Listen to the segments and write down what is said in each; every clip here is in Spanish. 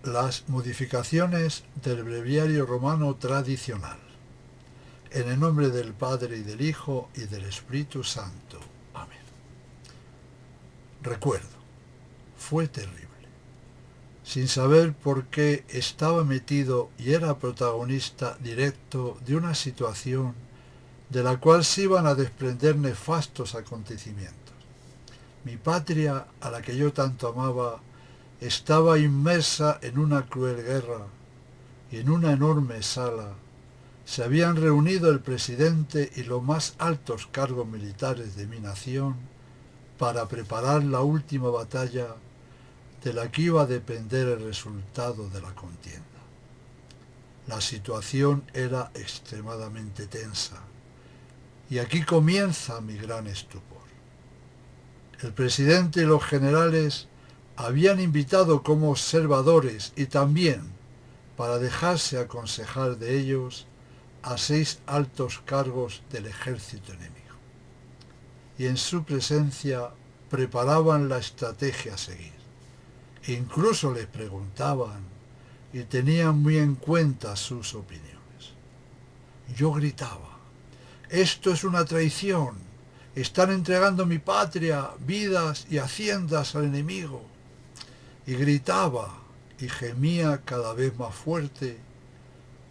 Las modificaciones del breviario romano tradicional. En el nombre del Padre y del Hijo y del Espíritu Santo. Amén. Recuerdo, fue terrible. Sin saber por qué estaba metido y era protagonista directo de una situación de la cual se iban a desprender nefastos acontecimientos. Mi patria, a la que yo tanto amaba, estaba inmersa en una cruel guerra y en una enorme sala se habían reunido el presidente y los más altos cargos militares de mi nación para preparar la última batalla de la que iba a depender el resultado de la contienda. La situación era extremadamente tensa y aquí comienza mi gran estupor. El presidente y los generales habían invitado como observadores y también para dejarse aconsejar de ellos a 6 altos cargos del ejército enemigo. Y en su presencia preparaban la estrategia a seguir. E incluso les preguntaban y tenían muy en cuenta sus opiniones. Yo gritaba, esto es una traición, están entregando mi patria, vidas y haciendas al enemigo. Y gritaba y gemía cada vez más fuerte,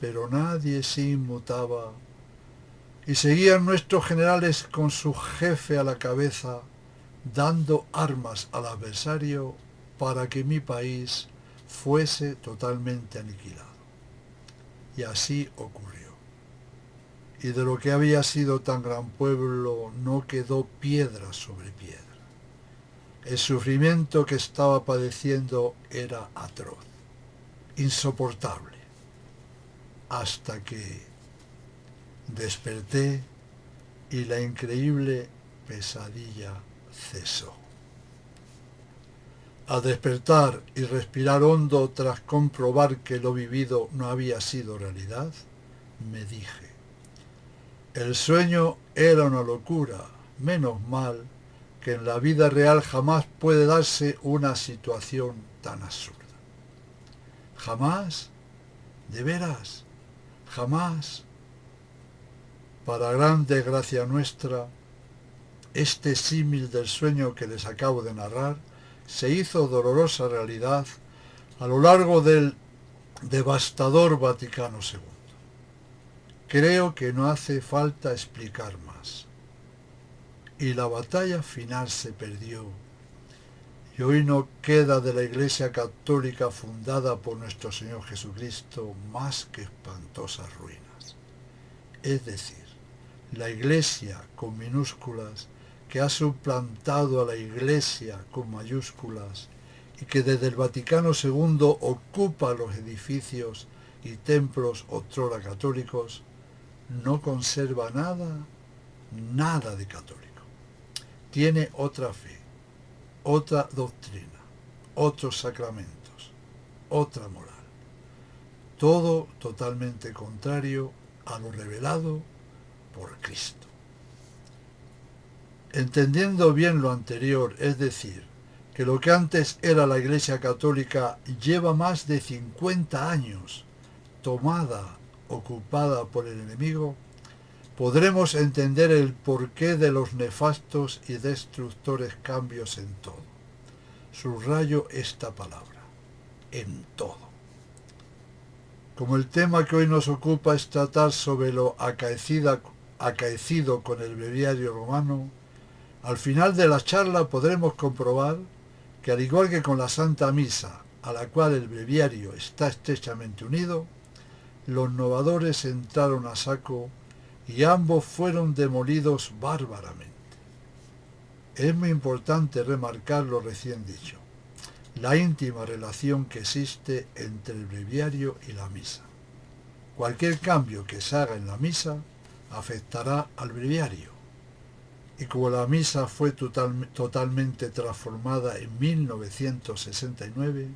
pero nadie se inmutaba y seguían nuestros generales con su jefe a la cabeza, dando armas al adversario para que mi país fuese totalmente aniquilado. Y así ocurrió. Y de lo que había sido tan gran pueblo no quedó piedra sobre piedra. El sufrimiento que estaba padeciendo era atroz, insoportable, hasta que desperté y la increíble pesadilla cesó. Al despertar y respirar hondo tras comprobar que lo vivido no había sido realidad, me dije, el sueño era una locura, menos mal que en la vida real jamás puede darse una situación tan absurda. Jamás, de veras, jamás. Para gran desgracia nuestra, este símil del sueño que les acabo de narrar se hizo dolorosa realidad a lo largo del devastador Vaticano II. Creo que no hace falta explicar más. Y la batalla final se perdió. Y hoy no queda de la Iglesia Católica fundada por nuestro Señor Jesucristo más que espantosas ruinas. Es decir, la Iglesia con minúsculas que ha suplantado a la Iglesia con mayúsculas y que desde el Vaticano II ocupa los edificios y templos otrora católicos, no conserva nada de católico. Tiene otra fe, otra doctrina, otros sacramentos, otra moral. Todo totalmente contrario a lo revelado por Cristo. Entendiendo bien lo anterior, es decir, que lo que antes era la Iglesia Católica lleva más de 50 años tomada, ocupada por el enemigo, podremos entender el porqué de los nefastos y destructores cambios en todo. Subrayo esta palabra, en todo. Como el tema que hoy nos ocupa es tratar sobre lo acaecido con el breviario romano, al final de la charla podremos comprobar que al igual que con la Santa Misa, a la cual el breviario está estrechamente unido, los novadores entraron a saco y ambos fueron demolidos bárbaramente. Es muy importante remarcar lo recién dicho, la íntima relación que existe entre el breviario y la misa. Cualquier cambio que se haga en la misa afectará al breviario. Y como la misa fue totalmente transformada en 1969,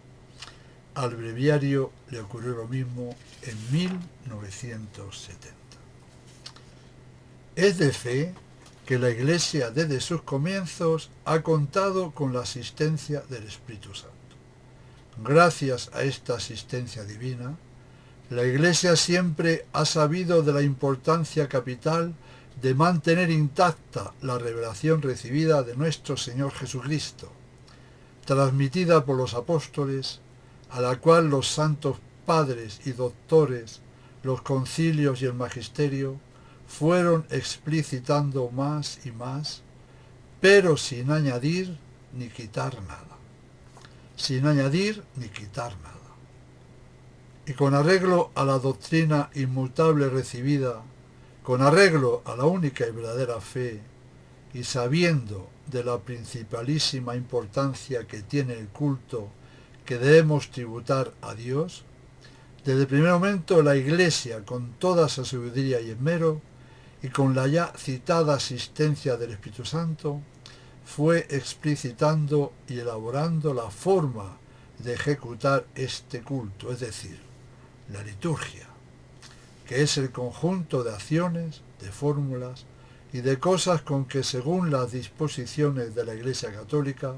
al breviario le ocurrió lo mismo en 1970. Es de fe que la Iglesia desde sus comienzos ha contado con la asistencia del Espíritu Santo. Gracias a esta asistencia divina, la Iglesia siempre ha sabido de la importancia capital de mantener intacta la revelación recibida de nuestro Señor Jesucristo, transmitida por los apóstoles, a la cual los santos padres y doctores, los concilios y el magisterio fueron explicitando más y más, pero sin añadir ni quitar nada. Sin añadir ni quitar nada. Y con arreglo a la doctrina inmutable recibida, con arreglo a la única y verdadera fe, y sabiendo de la principalísima importancia que tiene el culto que debemos tributar a Dios, desde el primer momento la Iglesia, con toda su sabiduría y esmero, y con la ya citada asistencia del Espíritu Santo, fue explicitando y elaborando la forma de ejecutar este culto, es decir, la liturgia, que es el conjunto de acciones, de fórmulas y de cosas con que, según las disposiciones de la Iglesia Católica,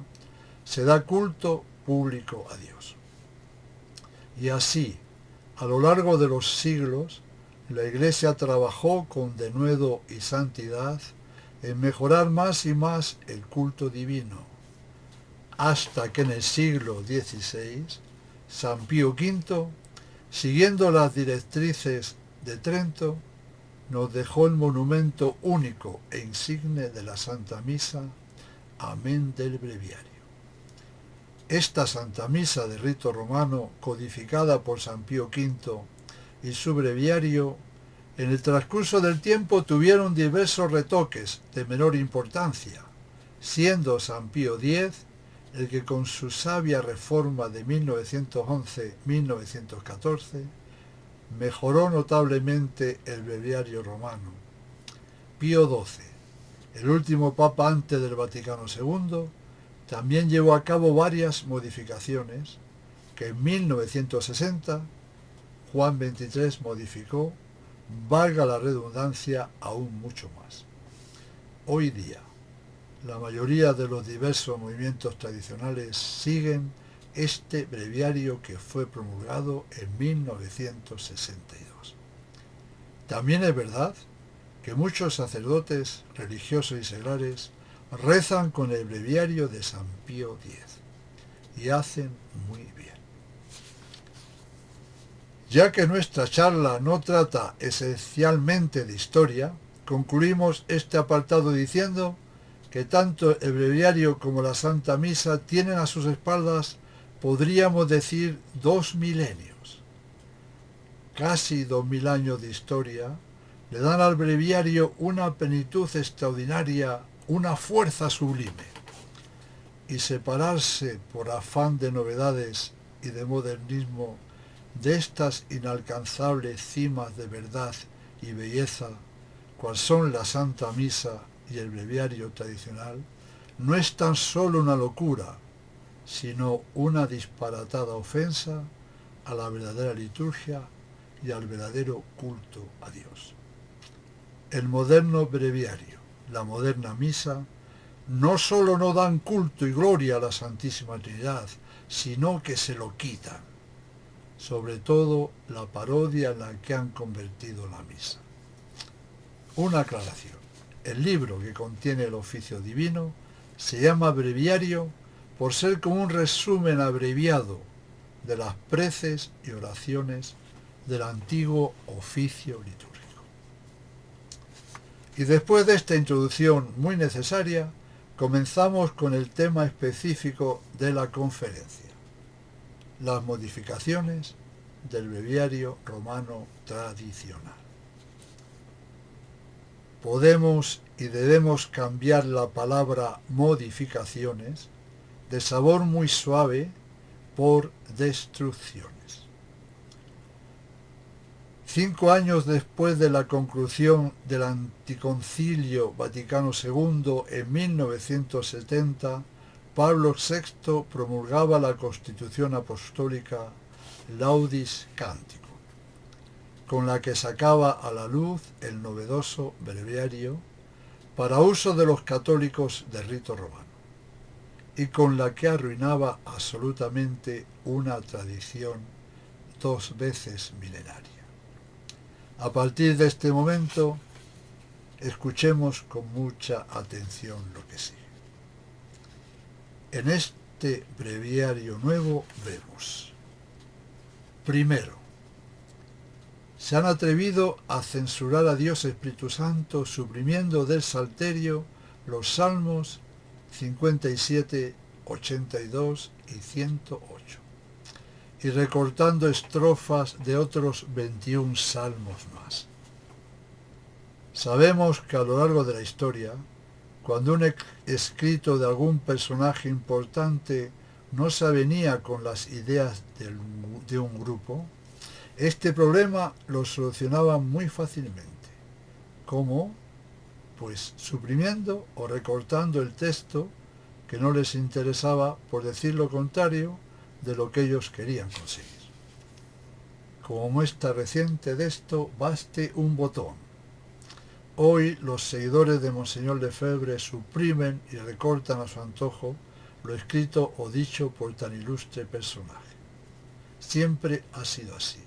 se da culto público a Dios. Y así, a lo largo de los siglos, la Iglesia trabajó con denuedo y santidad en mejorar más y más el culto divino, hasta que en el siglo XVI, San Pío V, siguiendo las directrices de Trento, nos dejó el monumento único e insigne de la Santa Misa, amén del breviario. Esta Santa Misa de rito romano, codificada por San Pío V y su breviario, en el transcurso del tiempo tuvieron diversos retoques de menor importancia, siendo San Pío X el que con su sabia reforma de 1911-1914 mejoró notablemente el breviario romano. Pío XII, el último papa antes del Vaticano II, también llevó a cabo varias modificaciones que en 1960 Juan XXIII modificó, valga la redundancia, aún mucho más. Hoy día, la mayoría de los diversos movimientos tradicionales siguen este breviario que fue promulgado en 1962. También es verdad que muchos sacerdotes religiosos y seglares rezan con el breviario de San Pío X y hacen muy bien. Ya que nuestra charla no trata esencialmente de historia, concluimos este apartado diciendo que tanto el breviario como la Santa Misa tienen a sus espaldas, podríamos decir, 2 milenios. Casi 2000 años de historia le dan al breviario una plenitud extraordinaria, una fuerza sublime. Y separarse por afán de novedades y de modernismo de estas inalcanzables cimas de verdad y belleza, cual son la Santa Misa y el breviario tradicional, no es tan solo una locura, sino una disparatada ofensa a la verdadera liturgia y al verdadero culto a Dios. El moderno breviario, la moderna misa, no solo no dan culto y gloria a la Santísima Trinidad, sino que se lo quitan, sobre todo la parodia en la que han convertido la misa. Una aclaración. El libro que contiene el oficio divino se llama breviario por ser como un resumen abreviado de las preces y oraciones del antiguo oficio litúrgico. Y después de esta introducción muy necesaria, comenzamos con el tema específico de la conferencia: las modificaciones del breviario romano tradicional. Podemos y debemos cambiar la palabra modificaciones, de sabor muy suave, por destrucciones. 5 años después de la conclusión del Anticoncilio Vaticano II en 1970, Pablo VI promulgaba la Constitución Apostólica Laudis Canticum, con la que sacaba a la luz el novedoso breviario para uso de los católicos de rito romano. y con la que arruinaba absolutamente una tradición 2 veces milenaria. A partir de este momento, escuchemos con mucha atención lo que sigue. En este breviario nuevo vemos: primero, se han atrevido a censurar a Dios Espíritu Santo suprimiendo del Salterio los Salmos 57, 82 y 108 y recortando estrofas de otros 21 salmos más. Sabemos que a lo largo de la historia, cuando un escrito de algún personaje importante no se avenía con las ideas de un grupo, este problema lo solucionaba muy fácilmente. ¿Cómo? Pues suprimiendo o recortando el texto que no les interesaba, por decir lo contrario de lo que ellos querían conseguir. Como muestra reciente de esto, baste un botón. Hoy los seguidores de Monseñor Lefebvre suprimen y recortan a su antojo lo escrito o dicho por tan ilustre personaje. Siempre ha sido así.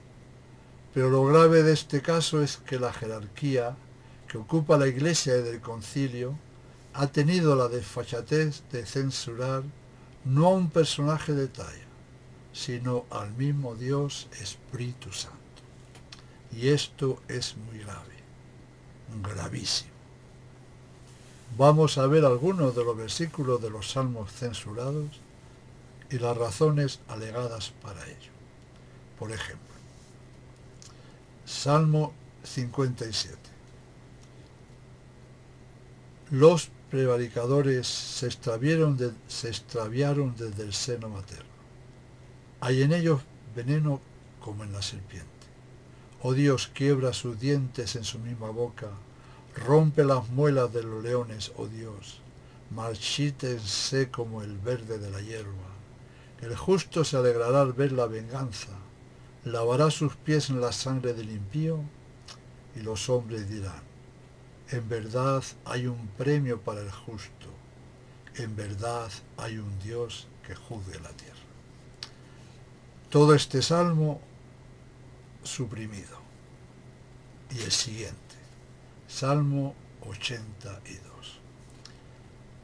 Pero lo grave de este caso es que la jerarquía que ocupa la Iglesia y del Concilio ha tenido la desfachatez de censurar no a un personaje de talla, sino al mismo Dios Espíritu Santo. Y esto es muy grave, gravísimo. Vamos a ver algunos de los versículos de los salmos censurados y las razones alegadas para ello. Por ejemplo, Salmo 57. Los prevaricadores se extraviaron desde el seno materno. Hay en ellos veneno como en la serpiente. Oh Dios, quiebra sus dientes en su misma boca, rompe las muelas de los leones, oh Dios, marchítense como el verde de la hierba. El justo se alegrará al ver la venganza, lavará sus pies en la sangre del impío, y los hombres dirán: en verdad hay un premio para el justo, en verdad hay un Dios que juzgue la tierra. Todo este salmo suprimido. Y el siguiente, Salmo 82.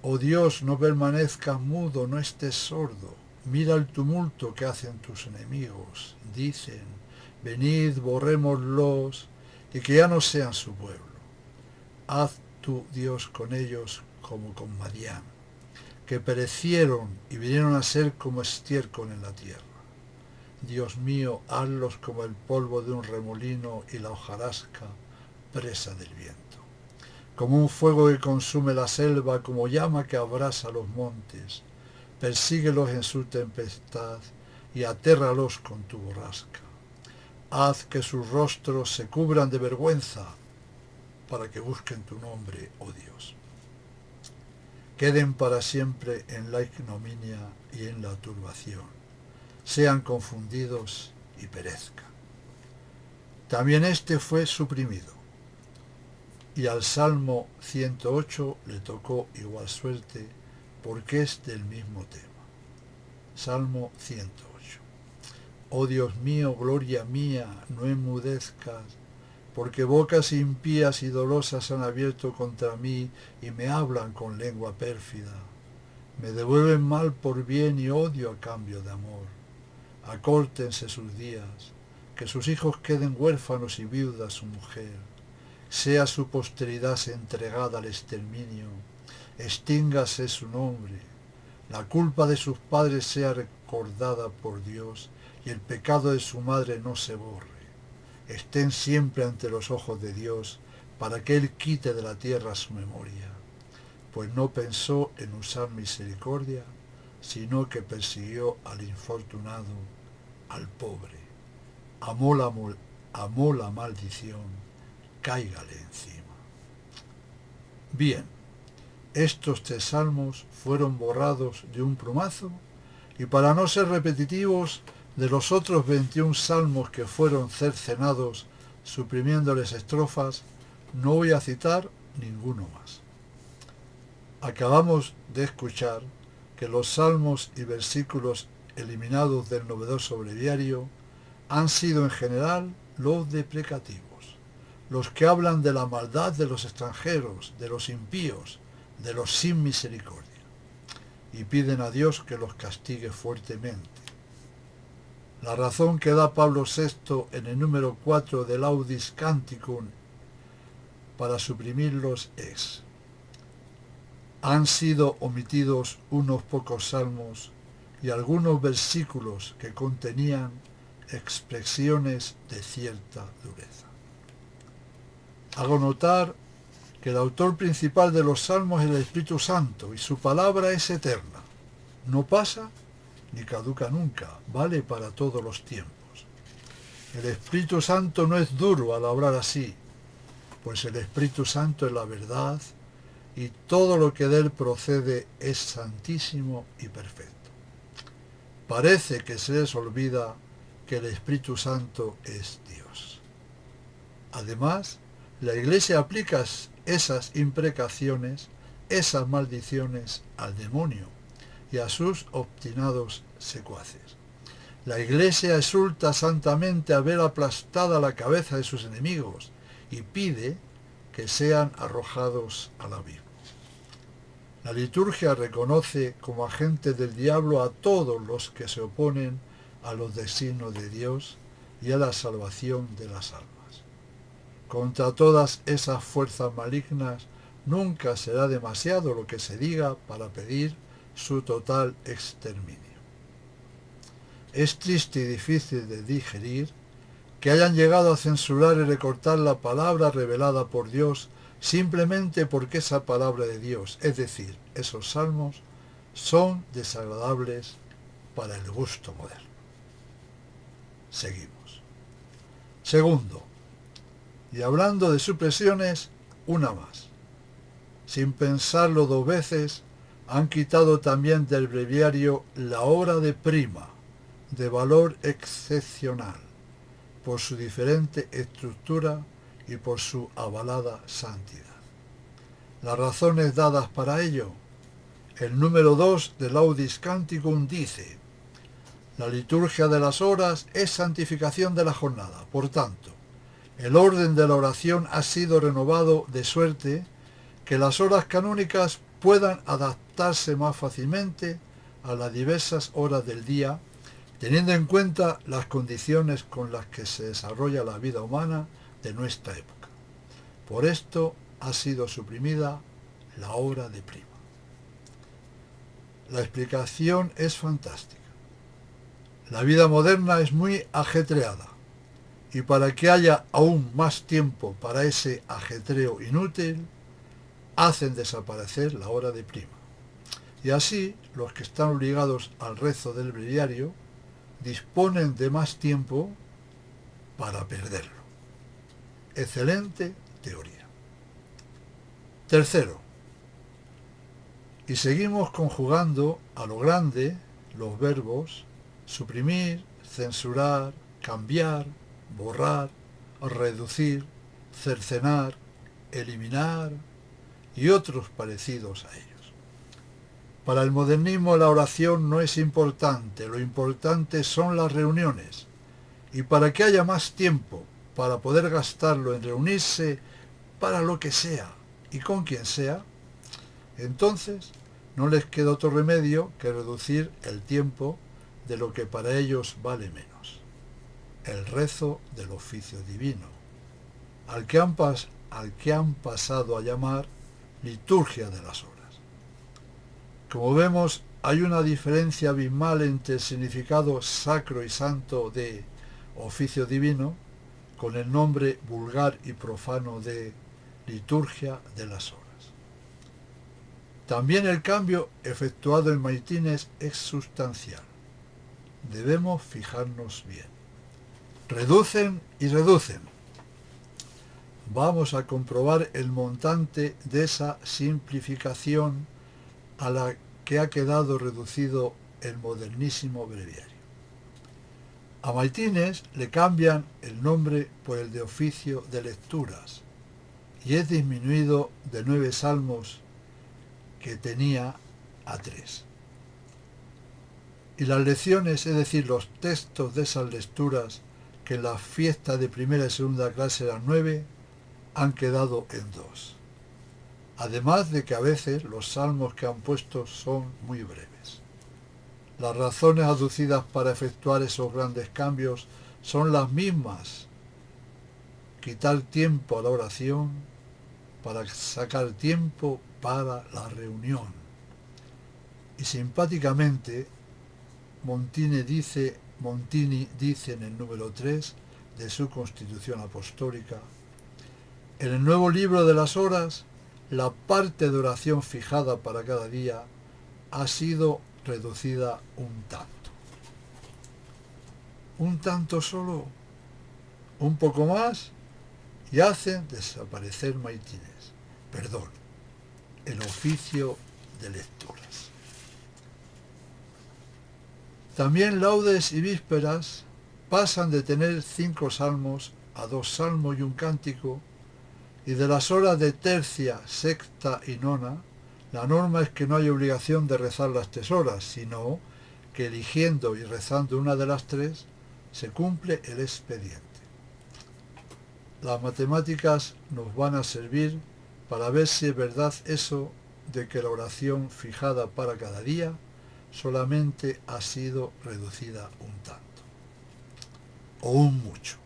Oh Dios, no permanezcas mudo, no estés sordo. Mira el tumulto que hacen tus enemigos. Dicen: venid, borrémoslos, y que ya no sean su pueblo. Haz tú, Dios, con ellos como con Madián, que perecieron y vinieron a ser como estiércol en la tierra. Dios mío, hazlos como el polvo de un remolino y la hojarasca presa del viento. Como un fuego que consume la selva, como llama que abrasa los montes. Persíguelos en su tempestad y atérralos con tu borrasca. Haz que sus rostros se cubran de vergüenza, para que busquen tu nombre, oh Dios. Queden para siempre en la ignominia y en la turbación. Sean confundidos y perezcan. También este fue suprimido. Y al Salmo 108 le tocó igual suerte, porque es del mismo tema. Salmo 108. Oh Dios mío, gloria mía, no enmudezcas, porque bocas impías y dolosas han abierto contra mí y me hablan con lengua pérfida. Me devuelven mal por bien y odio a cambio de amor. Acórtense sus días, que sus hijos queden huérfanos y viuda su mujer. Sea su posteridad entregada al exterminio, extíngase su nombre. La culpa de sus padres sea recordada por Dios y el pecado de su madre no se borre. Estén siempre ante los ojos de Dios, para que Él quite de la tierra su memoria, pues no pensó en usar misericordia, sino que persiguió al infortunado, al pobre. Amó la maldición, cáigale encima. Bien, estos 3 salmos fueron borrados de un plumazo, y para no ser repetitivos, de los otros 21 salmos que fueron cercenados suprimiéndoles estrofas, no voy a citar ninguno más. Acabamos de escuchar que los salmos y versículos eliminados del novedoso breviario han sido en general los deprecativos, los que hablan de la maldad de los extranjeros, de los impíos, de los sin misericordia, y piden a Dios que los castigue fuertemente. La razón que da Pablo VI en el número 4 del Audis Canticum para suprimirlos es: han sido omitidos unos pocos salmos y algunos versículos que contenían expresiones de cierta dureza. Hago notar que el autor principal de los salmos es el Espíritu Santo y su palabra es eterna. No pasa ni caduca nunca, vale para todos los tiempos. El Espíritu Santo no es duro al hablar así, pues el Espíritu Santo es la verdad y todo lo que de él procede es santísimo y perfecto. Parece que se les olvida que el Espíritu Santo es Dios. Además, la Iglesia aplica esas imprecaciones, esas maldiciones al demonio y a sus obstinados secuaces. La Iglesia exulta santamente a ver aplastada la cabeza de sus enemigos y pide que sean arrojados al abismo. La liturgia reconoce como agentes del diablo a todos los que se oponen a los designios de Dios y a la salvación de las almas. Contra todas esas fuerzas malignas nunca será demasiado lo que se diga para pedir su total exterminio. Es triste y difícil de digerir que hayan llegado a censurar y recortar la palabra revelada por Dios simplemente porque esa palabra de Dios, es decir, esos salmos, son desagradables para el gusto moderno. Seguimos. Segundo, y hablando de supresiones, una más. Sin pensarlo dos veces, han quitado también del breviario la obra de prima, de valor excepcional, por su diferente estructura y por su avalada santidad. Las razones dadas para ello: el número 2 del Audis Canticum dice: la liturgia de las horas es santificación de la jornada. Por tanto, el orden de la oración ha sido renovado de suerte que las horas canónicas puedan adaptarse más fácilmente a las diversas horas del día, teniendo en cuenta las condiciones con las que se desarrolla la vida humana de nuestra época. Por esto ha sido suprimida la hora de prima. La explicación es fantástica. La vida moderna es muy ajetreada, y para que haya aún más tiempo para ese ajetreo inútil, hacen desaparecer la hora de prima. Y así, los que están obligados al rezo del breviario disponen de más tiempo para perderlo. Excelente teoría. Tercero, y seguimos conjugando a lo grande los verbos suprimir, censurar, cambiar, borrar, reducir, cercenar, eliminar y otros parecidos a ellos. Para el modernismo la oración no es importante, lo importante son las reuniones, y para que haya más tiempo para poder gastarlo en reunirse para lo que sea y con quien sea, entonces no les queda otro remedio que reducir el tiempo de lo que para ellos vale menos: el rezo del oficio divino, al que han pasado a llamar liturgia de las horas. Como vemos, hay una diferencia abismal entre el significado sacro y santo de oficio divino con el nombre vulgar y profano de liturgia de las horas. También el cambio efectuado en Maitines es sustancial. Debemos fijarnos bien. Reducen y reducen. Vamos a comprobar el montante de esa simplificación a la que ha quedado reducido el modernísimo breviario. A Maitines le cambian el nombre por el de oficio de lecturas y es disminuido de 9 salmos que tenía a 3. y las lecciones, es decir, los textos de esas lecturas, que en las fiestas de primera y segunda clase eran 9, han quedado en 2. Además de que a veces los salmos que han puesto son muy breves. Las razones aducidas para efectuar esos grandes cambios son las mismas: quitar tiempo a la oración para sacar tiempo para la reunión. Y simpáticamente, Montini dice en el número 3 de su Constitución Apostólica: en el nuevo libro de las horas, la parte de oración fijada para cada día ha sido reducida un tanto. Un tanto solo, un poco más, y hacen desaparecer maitines, perdón, el oficio de lecturas. También laudes y vísperas pasan de tener 5 salmos a 2 salmos y un cántico, y de las horas de tercia, sexta y nona, la norma es que no hay obligación de rezar las 3 horas, sino que eligiendo y rezando una de las 3, se cumple el expediente. Las matemáticas nos van a servir para ver si es verdad eso de que la oración fijada para cada día solamente ha sido reducida un tanto, o un mucho.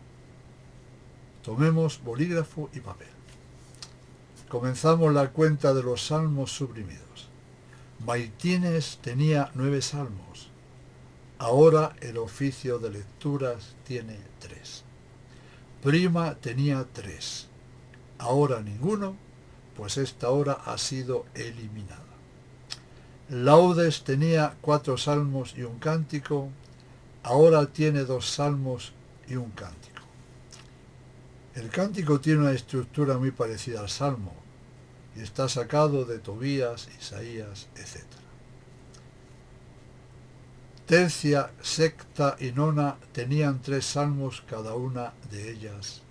Tomemos bolígrafo y papel. Comenzamos la cuenta de los salmos suprimidos. Maitines tenía 9 salmos. Ahora el oficio de lecturas tiene 3. Prima tenía 3. Ahora ninguno, pues esta hora ha sido eliminada. Laudes tenía 4 salmos y un cántico. Ahora tiene 2 salmos y un cántico. El cántico tiene una estructura muy parecida al salmo y está sacado de Tobías, Isaías, etc. Tercia, sexta y nona tenían 3 salmos cada una de ellas.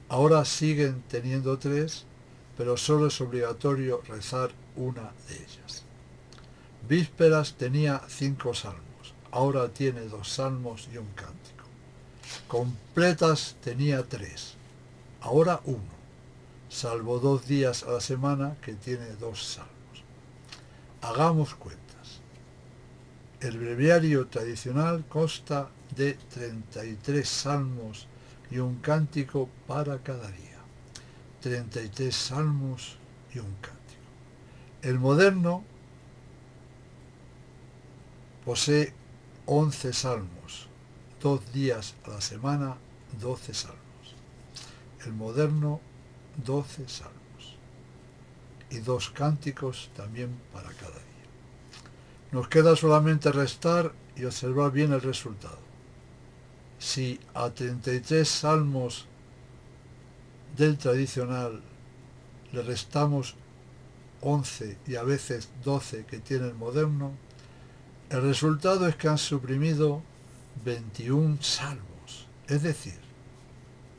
Ahora siguen teniendo 3, pero solo es obligatorio rezar una de ellas. Vísperas tenía 5 salmos. Ahora tiene 2 salmos y un cántico. Completas tenía 3. Ahora 1, salvo 2 días a la semana que tiene 2 salmos. Hagamos cuentas. El breviario tradicional consta de 33 salmos y un cántico para cada día. 33 salmos y un cántico. El moderno posee 11 salmos, 2 días a la semana, 12 salmos. El moderno, 12 salmos. Y 2 cánticos también para cada día. Nos queda solamente restar y observar bien el resultado. Si a 33 salmos del tradicional le restamos 11 y a veces 12 que tiene el moderno, el resultado es que han suprimido 21 salmos, es decir,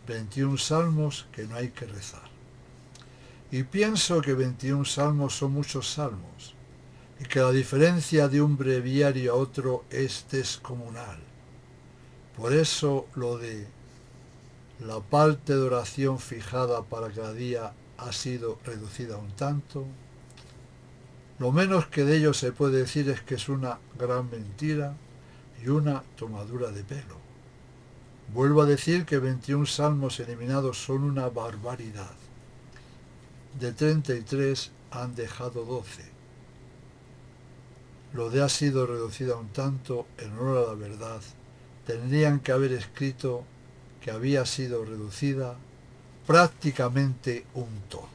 21 salmos que no hay que rezar. Y pienso que 21 salmos son muchos salmos, y que la diferencia de un breviario a otro es descomunal. Por eso lo de la parte de oración fijada para cada día ha sido reducida un tanto. Lo menos que de ello se puede decir es que es una gran mentira y una tomadura de pelo. Vuelvo a decir que 21 salmos eliminados son una barbaridad. De 33 han dejado 12. Lo de ha sido reducida un tanto, en honor a la verdad, tendrían que haber escrito que había sido reducida prácticamente un todo.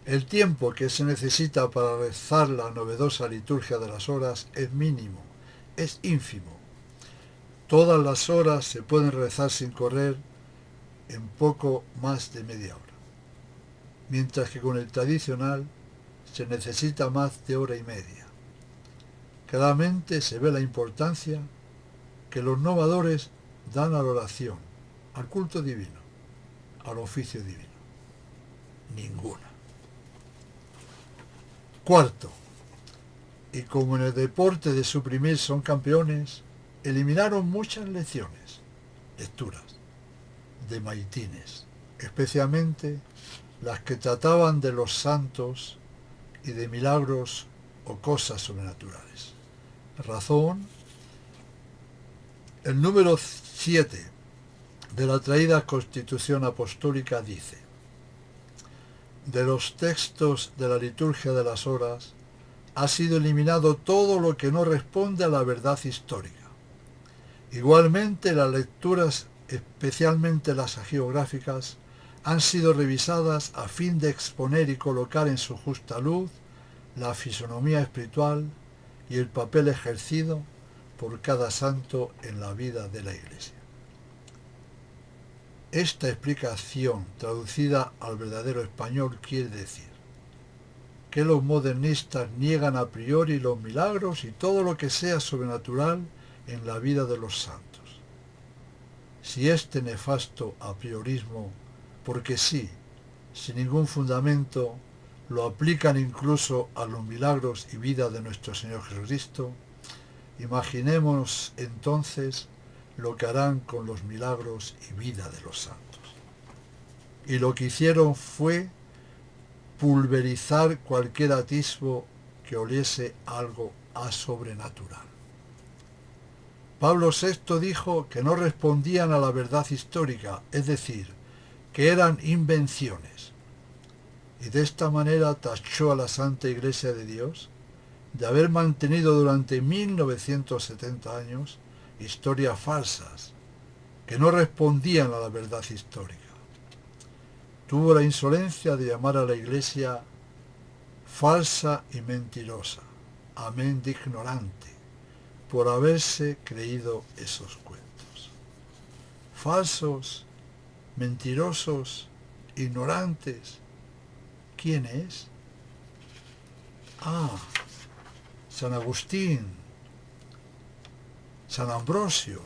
El tiempo que se necesita para rezar la novedosa liturgia de las horas es mínimo, es ínfimo. Todas las horas se pueden rezar sin correr en poco más de media hora, mientras que con el tradicional se necesita más de hora y media. Claramente se ve la importancia que los novadores dan a la oración, al culto divino, al oficio divino. Ninguna. Cuarto, y como en el deporte de suprimir son campeones, eliminaron muchas lecciones, lecturas, de maitines, especialmente las que trataban de los santos y de milagros o cosas sobrenaturales. Razón, el número 7 de la traída Constitución Apostólica dice: de los textos de la liturgia de las horas ha sido eliminado todo lo que no responde a la verdad histórica. Igualmente, las lecturas, especialmente las hagiográficas, han sido revisadas a fin de exponer y colocar en su justa luz la fisonomía espiritual y el papel ejercido por cada santo en la vida de la Iglesia. Esta explicación, traducida al verdadero español, quiere decir que los modernistas niegan a priori los milagros y todo lo que sea sobrenatural en la vida de los santos. Si este nefasto a priorismo, porque sí, sin ningún fundamento, lo aplican incluso a los milagros y vida de nuestro Señor Jesucristo, imaginémonos entonces lo que harán con los milagros y vida de los santos. Y lo que hicieron fue pulverizar cualquier atisbo que oliese algo a sobrenatural. Pablo VI dijo que no respondían a la verdad histórica, es decir, que eran invenciones. Y de esta manera tachó a la Santa Iglesia de Dios de haber mantenido durante 1970 años historias falsas que no respondían a la verdad histórica. Tuvo la insolencia de llamar a la Iglesia falsa y mentirosa, amén de ignorante, por haberse creído esos cuentos. Falsos, mentirosos, ignorantes. ¿Quién es? San Agustín, San Ambrosio,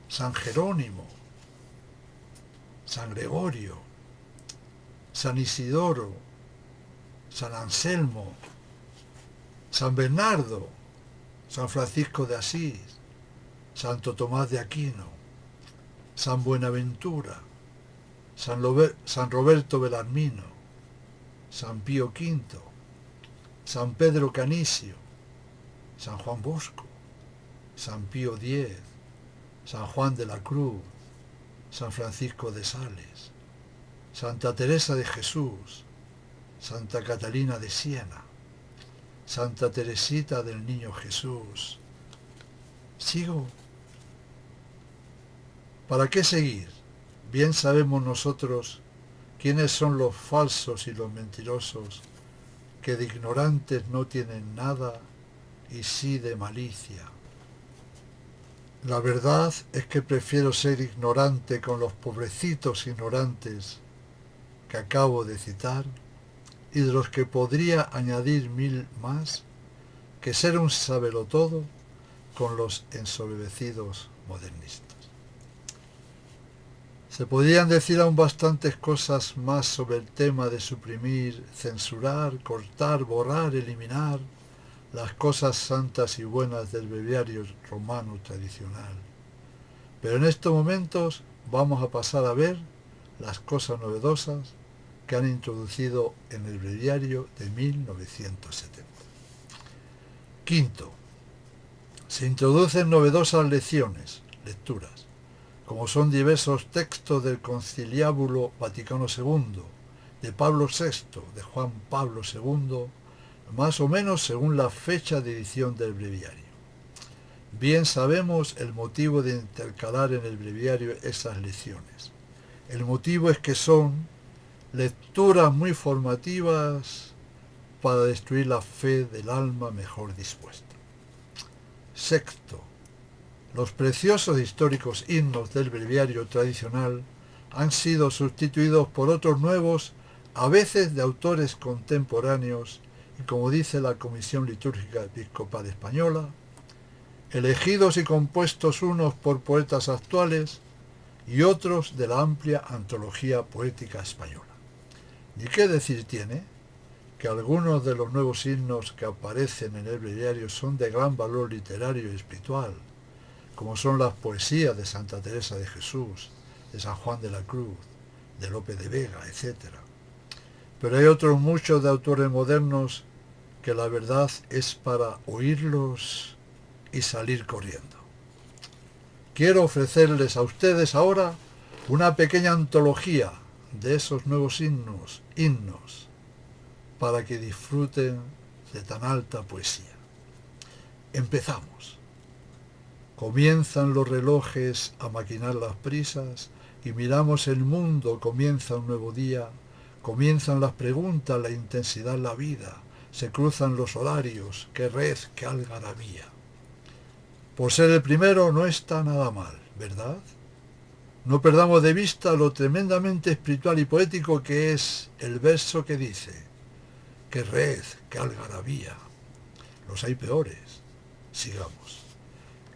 San Jerónimo, San Gregorio, San Isidoro, San Anselmo, San Bernardo, San Francisco de Asís, Santo Tomás de Aquino, San Buenaventura, San Roberto Belarmino, San Pío V, San Pedro Canisio, San Juan Bosco, San Pío X, San Juan de la Cruz, San Francisco de Sales, Santa Teresa de Jesús, Santa Catalina de Siena, Santa Teresita del Niño Jesús. ¿Sigo? ¿Para qué seguir? Bien sabemos nosotros quiénes son los falsos y los mentirosos, que de ignorantes no tienen nada y sí de malicia. La verdad es que prefiero ser ignorante con los pobrecitos ignorantes que acabo de citar, y de los que podría añadir 1000 más, que ser un sabelotodo con los ensoberbecidos modernistas. Se podrían decir aún bastantes cosas más sobre el tema de suprimir, censurar, cortar, borrar, eliminar las cosas santas y buenas del breviario romano tradicional. Pero en estos momentos vamos a pasar a ver las cosas novedosas que han introducido en el breviario de 1970. Quinto, se introducen novedosas lecciones, lecturas, como son diversos textos del Conciliábulo Vaticano II, de Pablo VI, de Juan Pablo II, más o menos según la fecha de edición del breviario. Bien sabemos el motivo de intercalar en el breviario esas lecciones. El motivo es que son lecturas muy formativas para destruir la fe del alma mejor dispuesta. Sexto, los preciosos históricos himnos del breviario tradicional han sido sustituidos por otros nuevos, a veces de autores contemporáneos, y como dice la Comisión Litúrgica Episcopal Española, elegidos y compuestos unos por poetas actuales y otros de la amplia antología poética española. ¿Y qué decir tiene? que algunos de los nuevos himnos que aparecen en el breviario son de gran valor literario y espiritual, como son las poesías de Santa Teresa de Jesús, de San Juan de la Cruz, de Lope de Vega, etc. Pero hay otros muchos de autores modernos que la verdad es para oírlos y salir corriendo. Quiero ofrecerles a ustedes ahora una pequeña antología de esos nuevos himnos, para que disfruten de tan alta poesía. Empezamos. Comienzan los relojes a maquinar las prisas y miramos el mundo, comienza un nuevo día, comienzan las preguntas, la intensidad, la vida, se cruzan los horarios, qué red, qué algarabía. Por ser el primero no está nada mal, ¿verdad? No perdamos de vista lo tremendamente espiritual y poético que es el verso que dice: qué red, qué algarabía. Los hay peores. Sigamos.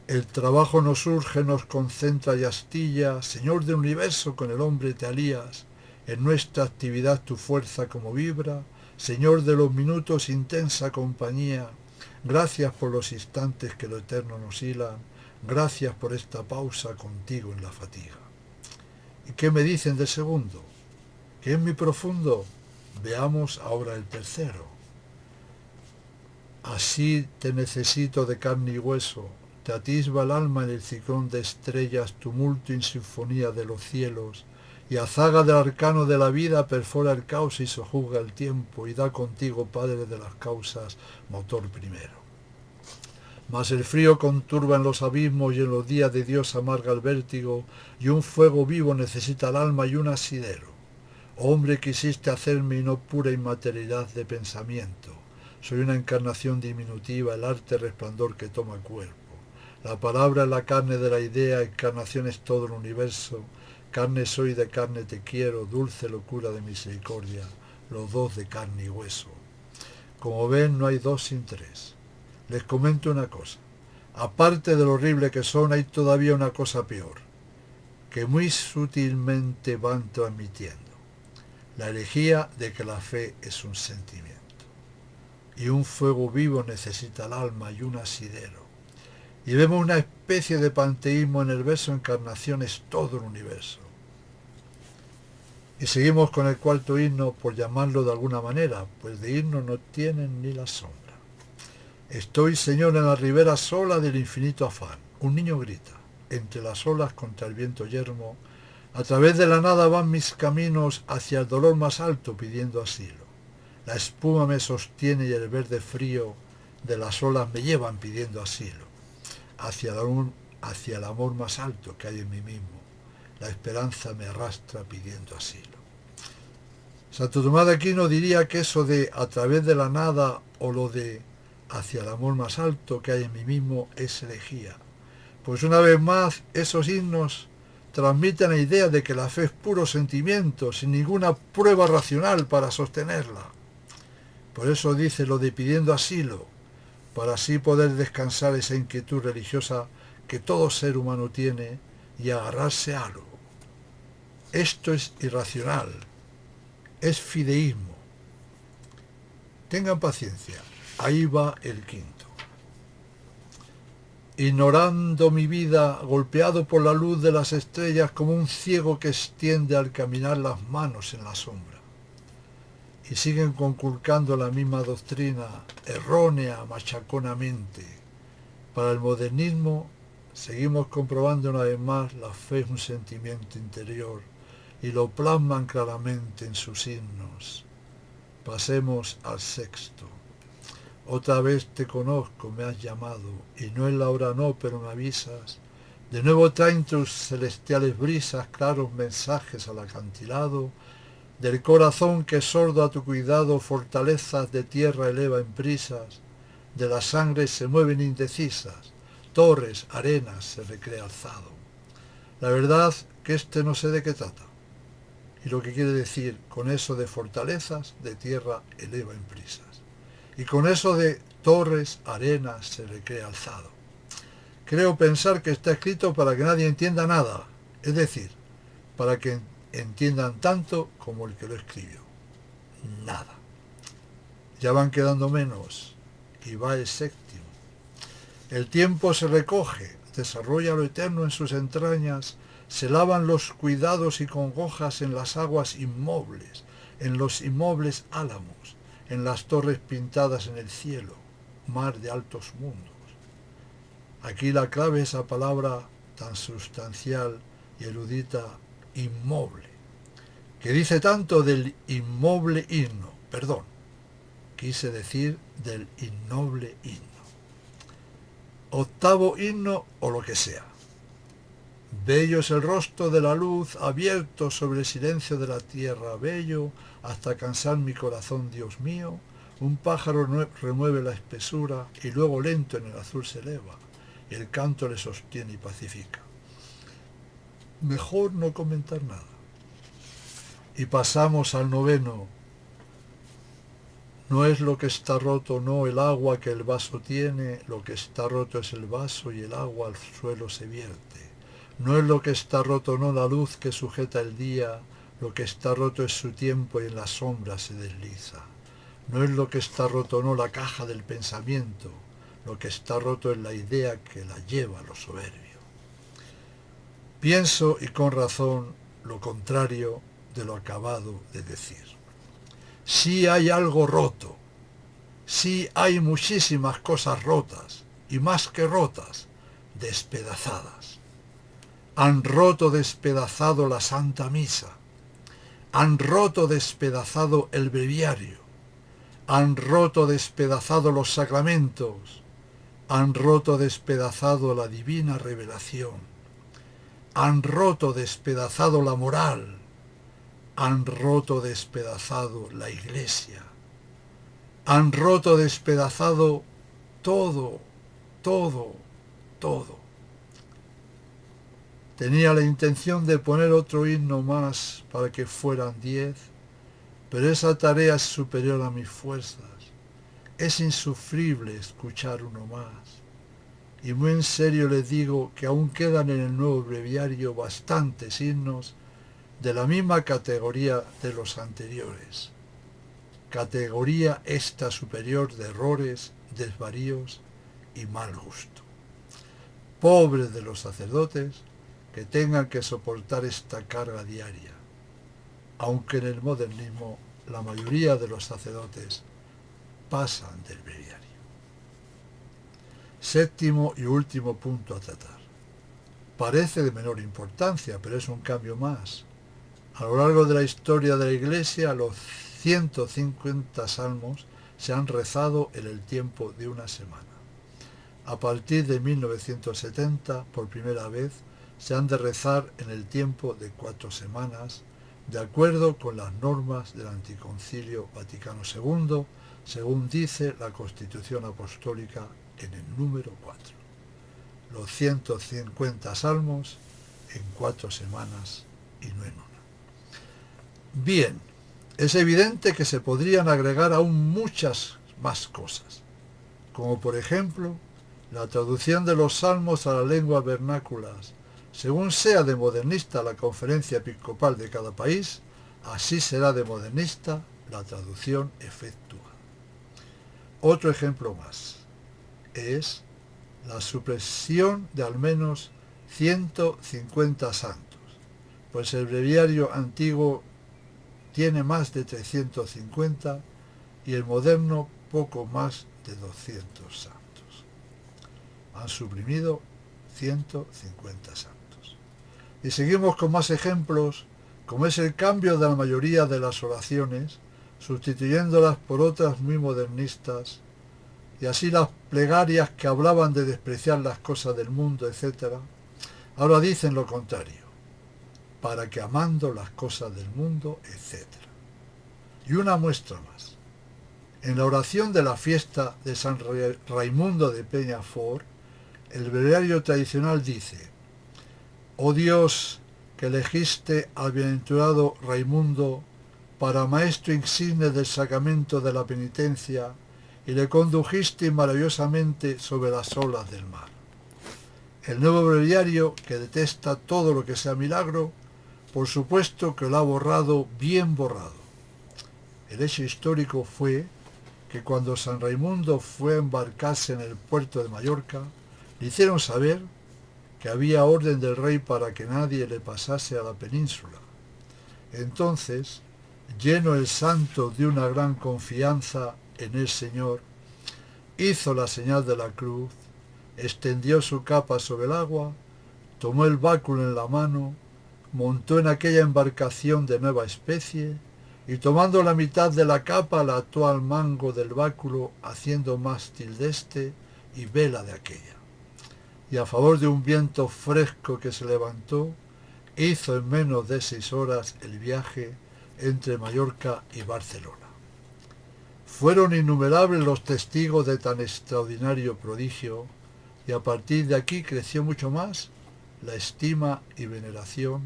El trabajo nos urge, nos concentra y astilla. Señor del universo, con el hombre te alías. En nuestra actividad tu fuerza como vibra. Señor de los minutos, intensa compañía. Gracias por los instantes que lo eterno nos hilan. Gracias por esta pausa contigo en la fatiga. ¿Y qué me dicen del segundo? ¿Que es muy profundo? Veamos ahora el tercero. Así te necesito de carne y hueso, te atisba el alma en el ciclón de estrellas, tumulto y sinfonía de los cielos, y a zaga del arcano de la vida perfora el caos y sojuzga el tiempo, y da contigo, Padre de las causas, motor primero. Mas el frío conturba en los abismos y en los días de Dios amarga el vértigo, y un fuego vivo necesita el alma y un asidero. Hombre, quisiste hacerme y no pura inmaterialidad de pensamiento. Soy una encarnación diminutiva, el arte resplandor que toma cuerpo. La palabra es la carne de la idea, encarnación es todo el universo. Carne soy, de carne te quiero, dulce locura de misericordia, los dos de carne y hueso. Como ven, no hay dos sin tres. Les comento una cosa. Aparte de lo horrible que son, hay todavía una cosa peor, que muy sutilmente van transmitiendo. La herejía de que la fe es un sentimiento. Y un fuego vivo necesita el alma y un asidero. Y vemos una especie de panteísmo en el verso encarnación es todo el universo. Y seguimos con el cuarto himno, por llamarlo de alguna manera, pues de himno no tienen ni la sombra. Estoy, Señor, en la ribera sola del infinito afán. Un niño grita, entre las olas contra el viento yermo, a través de la nada van mis caminos hacia el dolor más alto pidiendo asilo. La espuma me sostiene y el verde frío de las olas me llevan pidiendo asilo. Hacia el amor más alto que hay en mí mismo. La esperanza me arrastra pidiendo asilo. Santo Tomás de Aquino diría que eso de a través de la nada o lo de hacia el amor más alto que hay en mí mismo es herejía. Pues una vez más, esos himnos transmiten la idea de que la fe es puro sentimiento, sin ninguna prueba racional para sostenerla. Por eso dice lo de pidiendo asilo, para así poder descansar esa inquietud religiosa que todo ser humano tiene y agarrarse a algo. Esto es irracional, es fideísmo. Tengan paciencia, ahí va el quinto. Ignorando mi vida, golpeado por la luz de las estrellas como un ciego que extiende al caminar las manos en la sombra. Y siguen conculcando la misma doctrina, errónea, machaconamente. Para el modernismo, seguimos comprobando una vez más, la fe es un sentimiento interior y lo plasman claramente en sus himnos. Pasemos al sexto. Otra vez te conozco, me has llamado, y no es la hora no, pero me avisas. De nuevo traen tus celestiales brisas, claros mensajes al acantilado, del corazón que sordo a tu cuidado, fortalezas de tierra eleva en prisas, de la sangre se mueven indecisas, torres, arenas se recrea alzado. La verdad que no sé de qué trata, y lo que quiere decir con eso de fortalezas de tierra eleva en prisas. Y con eso de torres, arenas, se recrea alzado. Creo pensar que está escrito para que nadie entienda nada, es decir, para que entiendan tanto como el que lo escribió. Nada. Ya van quedando menos, y va el séptimo. El tiempo se recoge, desarrolla lo eterno en sus entrañas, se lavan los cuidados y congojas en las aguas inmobles, en los inmobles álamos, en las torres pintadas en el cielo, mar de altos mundos. Aquí la clave es esa palabra tan sustancial y erudita, inmoble, que dice tanto del inmoble himno, perdón, quise decir del innoble himno. Octavo himno o lo que sea. Bello es el rostro de la luz abierto sobre el silencio de la tierra, bello hasta cansar mi corazón, Dios mío. Un pájaro remueve la espesura y luego lento en el azul se eleva, y el canto le sostiene y pacifica. Mejor no comentar nada. Y pasamos al noveno. No es lo que está roto, no el agua que el vaso tiene, lo que está roto es el vaso y el agua al suelo se vierte. No es lo que está roto, no la luz que sujeta el día, lo que está roto es su tiempo y en la sombra se desliza. No es lo que está roto, no la caja del pensamiento, lo que está roto es la idea que la lleva a lo soberbio. Pienso, y con razón, lo contrario de lo acabado de decir. Sí hay algo roto, sí hay muchísimas cosas rotas, y más que rotas, despedazadas. Han roto despedazado la Santa Misa, han roto despedazado el breviario, han roto despedazado los sacramentos, han roto despedazado la divina revelación, han roto despedazado la moral, han roto despedazado la iglesia, han roto despedazado todo, todo, todo. Tenía la intención de poner otro himno más para que fueran 10, pero esa tarea es superior a mis fuerzas. Es insufrible escuchar uno más. Y muy en serio les digo que aún quedan en el nuevo breviario bastantes himnos de la misma categoría de los anteriores. Categoría esta superior de errores, desvaríos y mal gusto. Pobres de los sacerdotes que tengan que soportar esta carga diaria, aunque en el modernismo la mayoría de los sacerdotes pasan del breviario. Séptimo y último punto a tratar. Parece de menor importancia, pero es un cambio más. A lo largo de la historia de la Iglesia, los 150 salmos se han rezado en el tiempo de una semana. A partir de 1970, por primera vez, se han de rezar en el tiempo de 4 semanas, de acuerdo con las normas del Anticoncilio Vaticano II, según dice la Constitución Apostólica en el número 4. Los 150 salmos en 4 semanas y no en una. Bien, es evidente que se podrían agregar aún muchas más cosas, como por ejemplo la traducción de los salmos a las lenguas vernáculas. Según sea de modernista la conferencia episcopal de cada país, así será de modernista la traducción efectuada. Otro ejemplo más es la supresión de al menos 150 santos, pues el breviario antiguo tiene más de 350 y el moderno poco más de 200 santos. Han suprimido 150 santos. Y seguimos con más ejemplos, como es el cambio de la mayoría de las oraciones, sustituyéndolas por otras muy modernistas, y así las plegarias que hablaban de despreciar las cosas del mundo, etc., ahora dicen lo contrario, para que amando las cosas del mundo, etc. Y una muestra más. En la oración de la fiesta de San Raimundo de Peñafort, el breviario tradicional dice: «Oh Dios, que elegiste al bienaventurado Raimundo para maestro insigne del sacramento de la penitencia y le condujiste maravillosamente sobre las olas del mar». El nuevo breviario, que detesta todo lo que sea milagro, por supuesto que lo ha borrado bien borrado. El hecho histórico fue que cuando San Raimundo fue a embarcarse en el puerto de Mallorca, le hicieron saber que había orden del rey para que nadie le pasase a la península. Entonces, lleno el santo de una gran confianza en el Señor, hizo la señal de la cruz, extendió su capa sobre el agua, tomó el báculo en la mano, montó en aquella embarcación de nueva especie y tomando la mitad de la capa la ató al mango del báculo, haciendo mástil de este y vela de aquella. Y a favor de un viento fresco que se levantó, hizo en menos de 6 horas el viaje entre Mallorca y Barcelona. Fueron innumerables los testigos de tan extraordinario prodigio, y a partir de aquí creció mucho más la estima y veneración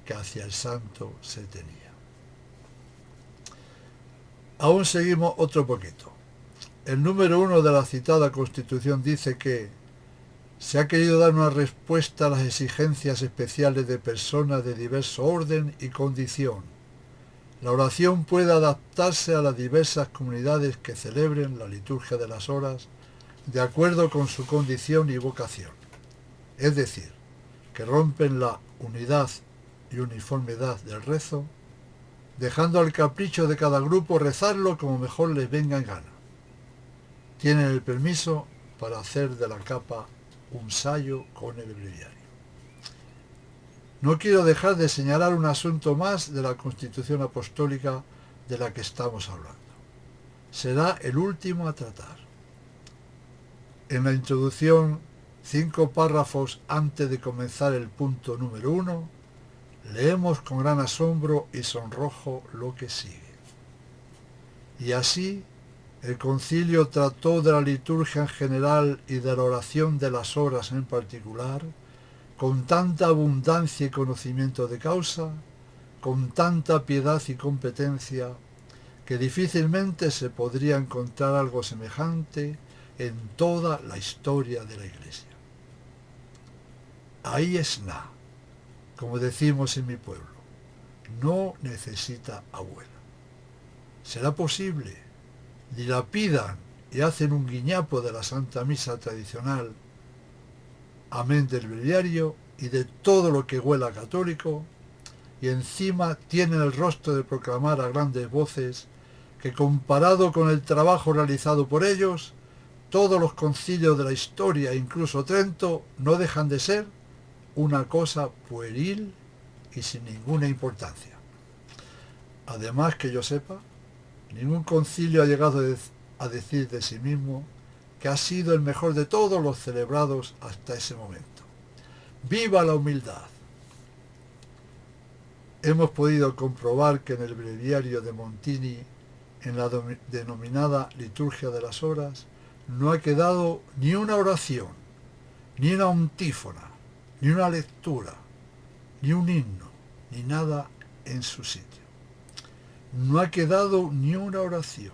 que hacia el santo se tenía. Aún seguimos otro poquito. El número 1 de la citada Constitución dice que se ha querido dar una respuesta a las exigencias especiales de personas de diverso orden y condición. La oración puede adaptarse a las diversas comunidades que celebren la liturgia de las horas de acuerdo con su condición y vocación. Es decir, que rompen la unidad y uniformidad del rezo, dejando al capricho de cada grupo rezarlo como mejor les venga en gana. Tienen el permiso para hacer de la capa un sayo con el breviario. No quiero dejar de señalar un asunto más de la Constitución Apostólica de la que estamos hablando. Será el último a tratar. En la introducción, 5 párrafos antes de comenzar el punto número 1, leemos con gran asombro y sonrojo lo que sigue. Y así, el concilio trató de la liturgia en general y de la oración de las horas en particular, con tanta abundancia y conocimiento de causa, con tanta piedad y competencia, que difícilmente se podría encontrar algo semejante en toda la historia de la Iglesia. Ahí es nada, como decimos en mi pueblo, no necesita abuela. ¿Será posible? Dilapidan y hacen un guiñapo de la Santa Misa tradicional, amén del breviario y de todo lo que huela católico, y encima tienen el rostro de proclamar a grandes voces que comparado con el trabajo realizado por ellos, todos los concilios de la historia, incluso Trento, no dejan de ser una cosa pueril y sin ninguna importancia. Además, que yo sepa, ningún concilio ha llegado a decir de sí mismo que ha sido el mejor de todos los celebrados hasta ese momento. ¡Viva la humildad! Hemos podido comprobar que en el breviario de Montini, en la denominada liturgia de las horas, no ha quedado ni una oración, ni una antífona, ni una lectura, ni un himno, ni nada en su sitio. No ha quedado ni una oración,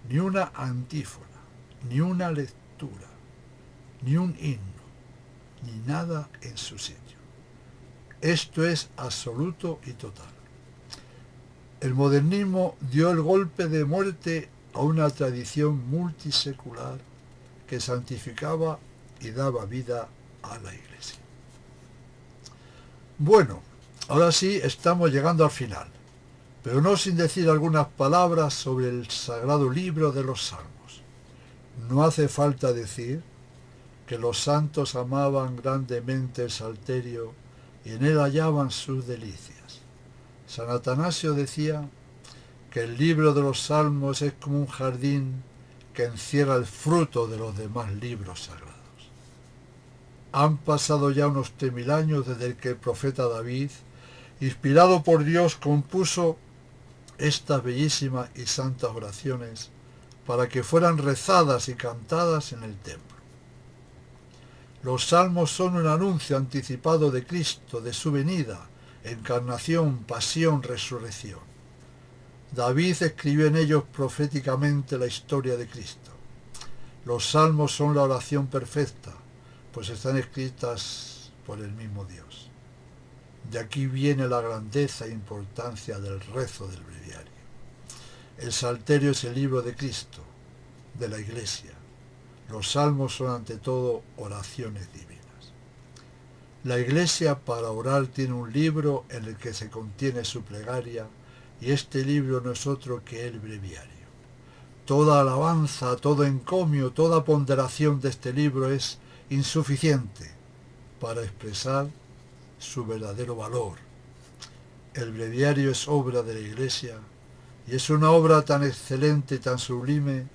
ni una antífona, ni una lectura, ni un himno, ni nada en su sitio. Esto es absoluto y total. El modernismo dio el golpe de muerte a una tradición multisecular que santificaba y daba vida a la Iglesia. Bueno, ahora sí estamos llegando al final, pero no sin decir algunas palabras sobre el sagrado libro de los Salmos. No hace falta decir que los santos amaban grandemente el salterio y en él hallaban sus delicias. San Atanasio decía que el libro de los Salmos es como un jardín que encierra el fruto de los demás libros sagrados. Han pasado ya unos 3000 años desde que el profeta David, inspirado por Dios, compuso estas bellísimas y santas oraciones para que fueran rezadas y cantadas en el templo. Los salmos son un anuncio anticipado de Cristo, de su venida, encarnación, pasión, resurrección. David escribió en ellos proféticamente la historia de Cristo. Los salmos son la oración perfecta, pues están escritas por el mismo Dios. De aquí viene la grandeza e importancia del rezo del breviario. El Salterio es el libro de Cristo, de la Iglesia. Los salmos son ante todo oraciones divinas. La Iglesia para orar tiene un libro en el que se contiene su plegaria, y este libro no es otro que el breviario. Toda alabanza, todo encomio, toda ponderación de este libro es insuficiente para expresar su verdadero valor. El breviario es obra de la Iglesia, y es una obra tan excelente y tan sublime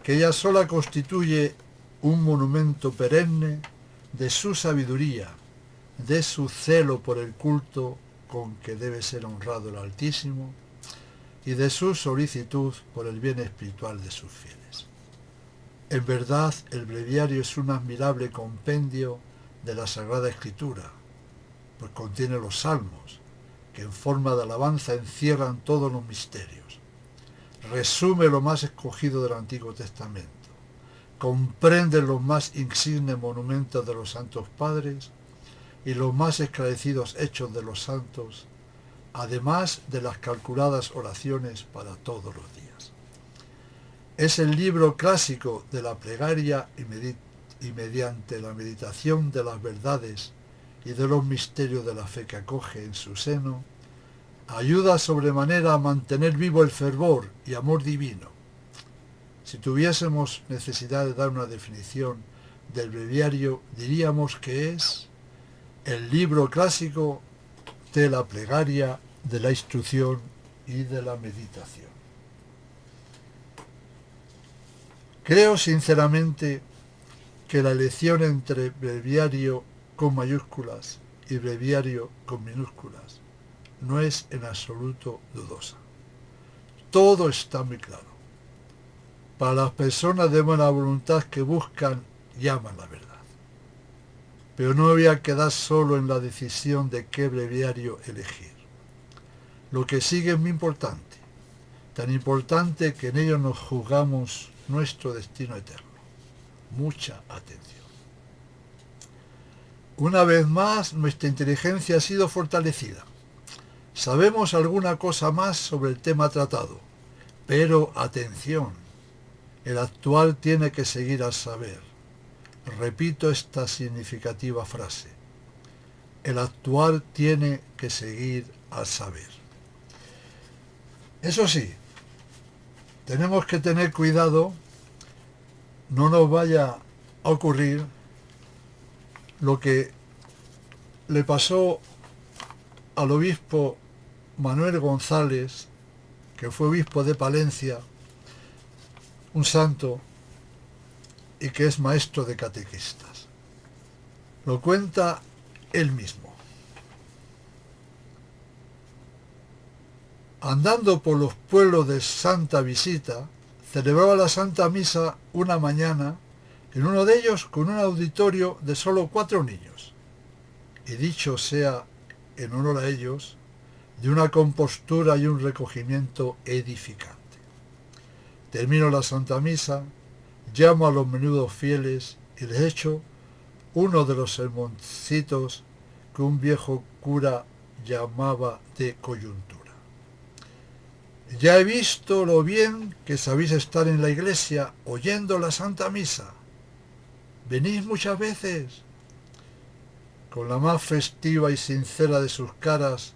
que ella sola constituye un monumento perenne de su sabiduría, de su celo por el culto con que debe ser honrado el Altísimo y de su solicitud por el bien espiritual de sus fieles. En verdad, el breviario es un admirable compendio de la Sagrada Escritura, pues contiene los salmos, que en forma de alabanza encierran todos los misterios. Resume lo más escogido del Antiguo Testamento. Comprende los más insignes monumentos de los santos padres y los más esclarecidos hechos de los santos, además de las calculadas oraciones para todos los días. Es el libro clásico de la plegaria y mediante la meditación de las verdades y de los misterios de la fe que acoge en su seno, ayuda sobremanera a mantener vivo el fervor y amor divino. Si tuviésemos necesidad de dar una definición del breviario, diríamos que es el libro clásico de la plegaria, de la instrucción y de la meditación. Creo sinceramente que la elección entre breviario con mayúsculas y breviario con minúsculas no es en absoluto dudosa. Todo está muy claro. Para las personas de buena voluntad que buscan y aman la verdad. Pero no voy a quedar solo en la decisión de qué breviario elegir. Lo que sigue es muy importante, tan importante que en ello nos juzgamos nuestro destino eterno. Mucha atención. Una vez más, nuestra inteligencia ha sido fortalecida. Sabemos alguna cosa más sobre el tema tratado, pero atención, el actual tiene que seguir al saber. Repito esta significativa frase. El actual tiene que seguir al saber. Eso sí, tenemos que tener cuidado, no nos vaya a ocurrir lo que le pasó al obispo Manuel González, que fue obispo de Palencia, un santo, y que es maestro de catequistas. Lo cuenta él mismo. Andando por los pueblos de Santa Visita, celebraba la Santa Misa una mañana, en uno de ellos con un auditorio de solo 4 niños. Y dicho sea en honor a ellos, de una compostura y un recogimiento edificante. Termino la Santa Misa, llamo a los menudos fieles y les echo uno de los sermoncitos que un viejo cura llamaba de coyuntura. Ya he visto lo bien que sabéis estar en la iglesia oyendo la Santa Misa. ¿Venís muchas veces? Con la más festiva y sincera de sus caras,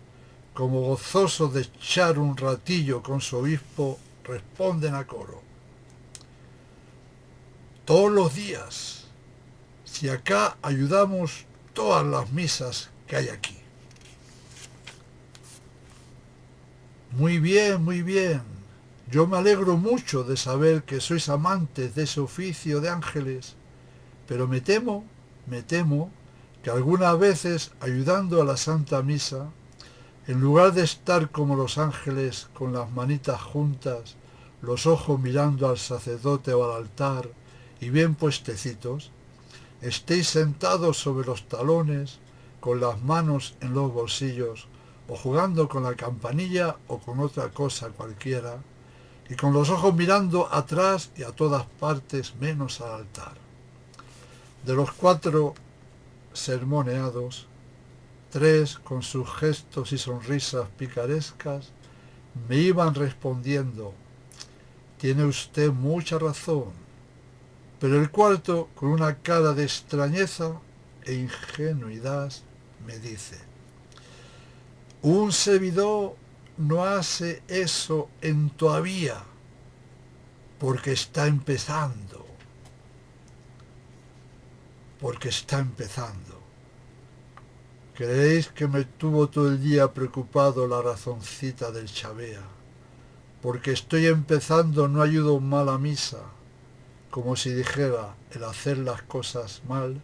como gozosos de echar un ratillo con su obispo, responden a coro. Todos los días, si acá ayudamos todas las misas que hay aquí. Muy bien, muy bien. Yo me alegro mucho de saber que sois amantes de ese oficio de ángeles, pero me temo que algunas veces, ayudando a la Santa Misa, en lugar de estar como los ángeles con las manitas juntas, los ojos mirando al sacerdote o al altar y bien puestecitos, estéis sentados sobre los talones, con las manos en los bolsillos, o jugando con la campanilla o con otra cosa cualquiera, y con los ojos mirando atrás y a todas partes menos al altar. De los 4 sermoneados, 3 con sus gestos y sonrisas picarescas me iban respondiendo tiene usted mucha razón. Pero el cuarto, con una cara de extrañeza e ingenuidad, me dice: un servidor no hace eso en todavía, porque está empezando. Porque está empezando. ¿Creéis que me tuvo todo el día preocupado la razoncita del Chabea? Porque estoy empezando no ayudo mal a misa, como si dijera, el hacer las cosas mal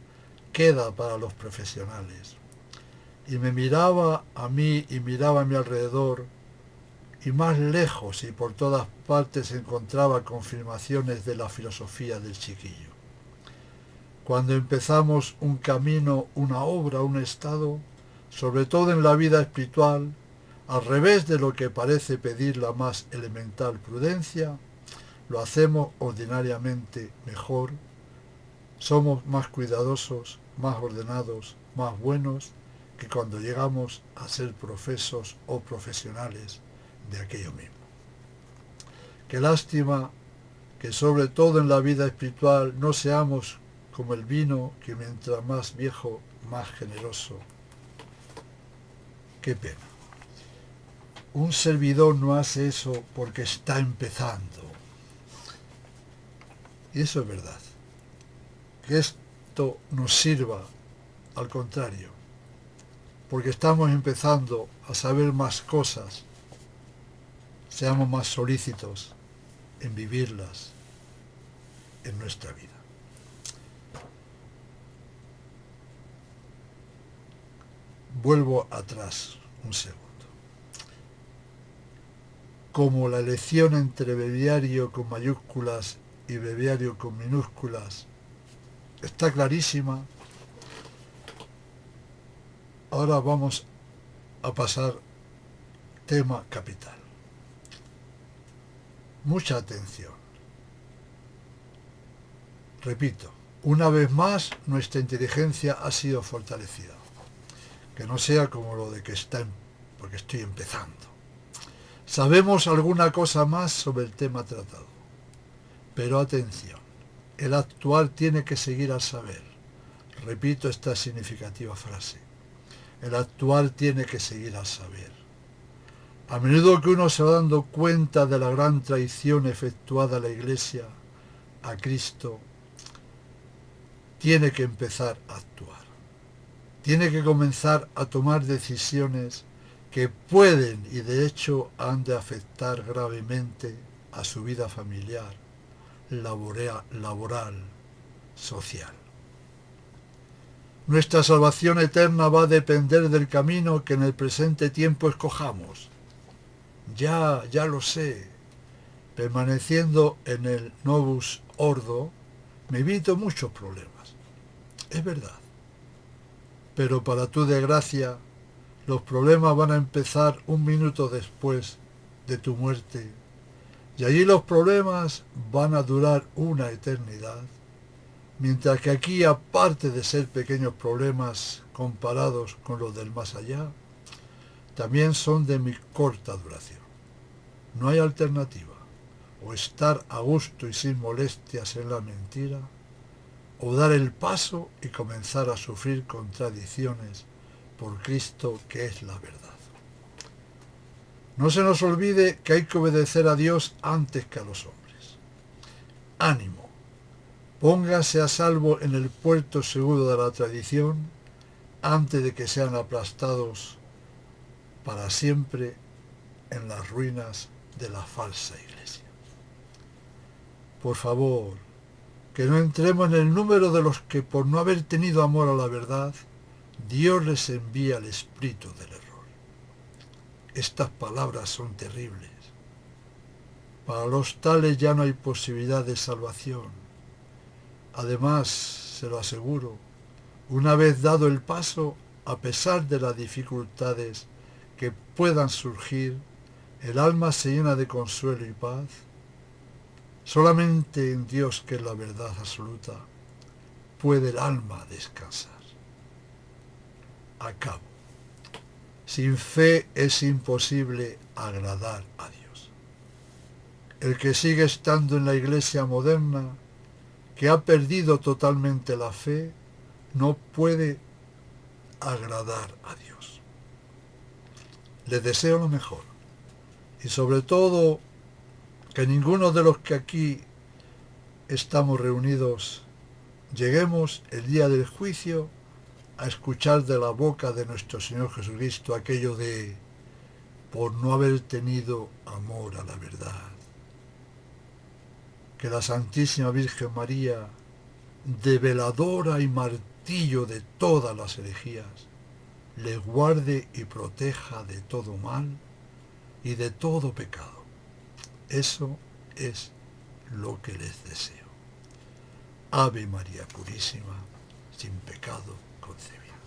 queda para los profesionales. Y me miraba a mí y miraba a mi alrededor, y más lejos y por todas partes encontraba confirmaciones de la filosofía del chiquillo. Cuando empezamos un camino, una obra, un estado, sobre todo en la vida espiritual, al revés de lo que parece pedir la más elemental prudencia, lo hacemos ordinariamente mejor, somos más cuidadosos, más ordenados, más buenos que cuando llegamos a ser profesos o profesionales de aquello mismo. Qué lástima que sobre todo en la vida espiritual no seamos como el vino, que mientras más viejo, más generoso. Qué pena. Un servidor no hace eso porque está empezando. Y eso es verdad. Que esto nos sirva, al contrario, porque estamos empezando a saber más cosas, seamos más solícitos en vivirlas en nuestra vida. Vuelvo atrás un segundo. Como la elección entre breviario con mayúsculas y breviario con minúsculas está clarísima, ahora vamos a pasar tema capital. Mucha atención. Repito, una vez más nuestra inteligencia ha sido fortalecida. Que no sea como lo de que porque estoy empezando. Sabemos alguna cosa más sobre el tema tratado. Pero atención, el actuar tiene que seguir al saber. Repito esta significativa frase. El actuar tiene que seguir al saber. A menudo que uno se va dando cuenta de la gran traición efectuada a la Iglesia, a Cristo, tiene que empezar a actuar. Tiene que comenzar a tomar decisiones que pueden y de hecho han de afectar gravemente a su vida familiar, laboral, social. Nuestra salvación eterna va a depender del camino que en el presente tiempo escojamos. Ya lo sé. Permaneciendo en el novus ordo, me evito muchos problemas. Es verdad. Pero para tu desgracia, los problemas van a empezar un minuto después de tu muerte. Y allí los problemas van a durar una eternidad. Mientras que aquí, aparte de ser pequeños problemas comparados con los del más allá, también son de muy corta duración. No hay alternativa. O estar a gusto y sin molestias en la mentira, o dar el paso y comenzar a sufrir contradicciones por Cristo, que es la verdad. No se nos olvide que hay que obedecer a Dios antes que a los hombres. Ánimo, póngase a salvo en el puerto seguro de la tradición antes de que sean aplastados para siempre en las ruinas de la falsa iglesia. Por favor, que no entremos en el número de los que por no haber tenido amor a la verdad, Dios les envía el espíritu del error. Estas palabras son terribles. Para los tales ya no hay posibilidad de salvación. Además, se lo aseguro, una vez dado el paso, a pesar de las dificultades que puedan surgir, el alma se llena de consuelo y paz. Solamente en Dios, que es la verdad absoluta, puede el alma descansar. Acabo. Sin fe es imposible agradar a Dios. el que sigue estando en la iglesia moderna, que ha perdido totalmente la fe, no puede agradar a Dios. Les deseo lo mejor y sobre todo que ninguno de los que aquí estamos reunidos lleguemos el día del juicio a escuchar de la boca de nuestro Señor Jesucristo aquello de por no haber tenido amor a la verdad. Que la Santísima Virgen María, develadora y martillo de todas las herejías, les guarde y proteja de todo mal y de todo pecado. Eso es lo que les deseo. Ave María Purísima, sin pecado concebida.